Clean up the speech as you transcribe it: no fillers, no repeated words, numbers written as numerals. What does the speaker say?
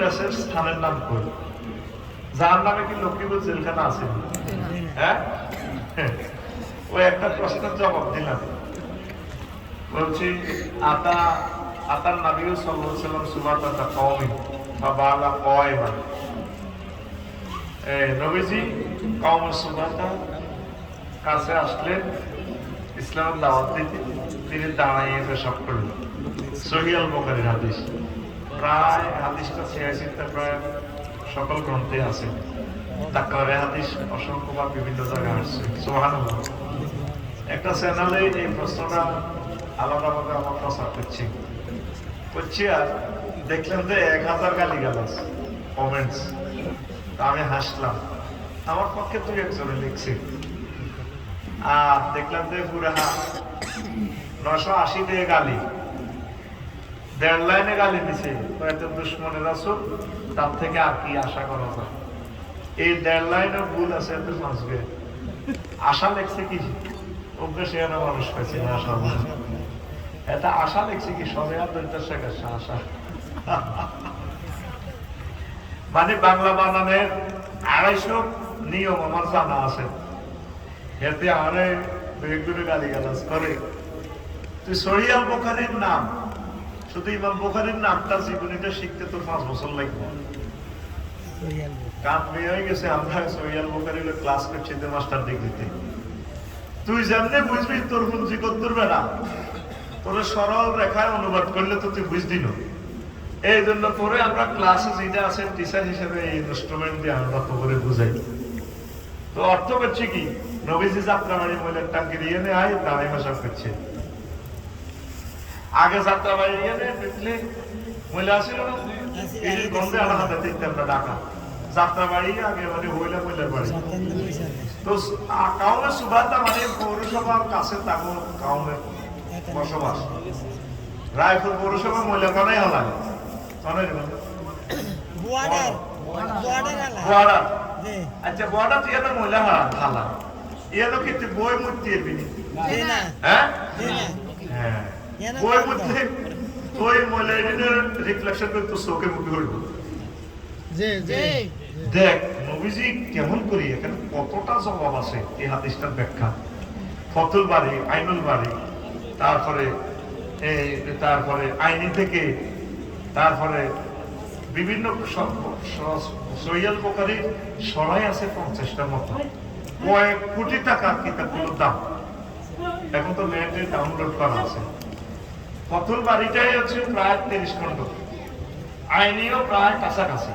দেশের স্থানের নাম কই? যার নামে কি লক্ষ্মীপুর জেলখানা আছে? হ্যাঁ, ওই একটা প্রশ্নের জবাব দিলাম। বলছি আতার নবী সাল্লাল্লাহু আলাইহি ওয়াসাল্লাম সুবাতাতা কওমি ফাবালা কয়মান। নবীজি কওম সুবাতা কাছে আসলেন ইসলামের দাওয়াত দিতে, তিনি দাঁড়াইয়ে পেশাব করলেন। সহিহ আল বুখারীর হাদিস। প্রায় হাদিসটা 86টা প্রায় সকল গ্রন্থে আছে। তাকওয়ার হাদিস অসংখ্যবার বিভিন্ন জায়গায় আসছে। সুবহানাল্লাহ। একটা চ্যানেলে এই প্রশ্নটা আলাদাভাবে আমার প্রচার করছি আর দেখলাম যে 1000 গালিগালাজ কমেন্টস। আমি হাসলাম, আমার পক্ষে তুই একজনে লিখছি। আর দেখলাম যে পুরা 980 দিয়ে গালি, 1.5 লাইনে গালি দিছে। এত দুশ্মনের রাসূল, তার থেকে আর কি আশা করা যায়? এই 1.5 লাইনে ভুল আছে, এত মাসবে আশা লেখছে কি অভ্যেস মানুষ পাইছে না। আশা এটা আশা লেখছে কি সবে আর আশা। মানে বাংলা বানানের 250 নিয়ম আমার জানা আছে। এতে আরে বেগুনে গালিগালাজ করে। তুই সহিহ আল বুখারীর নাম, শুধু ইমাম বুখারীর নামটা জীবনীটা শিখতে তোর 5 বছর লাগবে। কান মেয়ে হয়ে গেছে, আমরা সহিহ আল বুখারীর ক্লাস করছি মাস্টার ডিগ্রিতে। তুই যেমনি বুঝবি তোর পুঞ্জি করতে না, তোর সরল রেখায় অনুবাদ করলে তো তুই বুঝবি না। এই জন্য পরে আমরা ক্লাসে যেটা আছে টিচার হিসেবে এই ইনস্ট্রুমেন্ট দিয়ে আমরা তো করে বুঝাই। তো অর্থ করছে কি, নবীজি যাত্রাবাড়ি মহিলার টাঙ্কি দিয়ে নে আয় দাঁড়াই মেশাব করছে। আগে যাত্রাবাড়ি দিয়ে নে দেখলে মহিলা আসছিল না, এই গন্ধে আলাদা হাতে দিতে আমরা ডাকা। যাত্রাবাড়ি আগে মানে হইলা মহিলার বাড়ি। তো কাউমের সুবাদটা মানে পৌরসভার কাছে তাকে কাউমের বসবাস। রায়পুর পৌরসভা মহিলা কানাই হলায় আচ্ছা বর্ডার তুই এত মহিলা হালা এলো কিন্তু বই মূর্তি হ্যাঁ হ্যাঁ বই মূর্তি ওই মহিলা রিফ্লেকশন করে তোর চোখে মুখে হইব। দেখ নবীজি কেমন করি, এখানে কতটা জবাব আছে এই হাদিসটার ব্যাখ্যা। ফতুল বাড়ি, আইনুল বাড়ি, তারপরে আইনি থেকে, তারপরে বিভিন্ন সহিহ আল বুখারীর সরাই আছে 50টার মতো। কয়েক কোটি টাকার কিতাবগুলোর দাম এখন তো নেটে ডাউনলোড করা আছে। ফতুল বাড়িটাই হচ্ছে প্রায় 30 খন্ড, আইনিও প্রায় কাছাকাছি।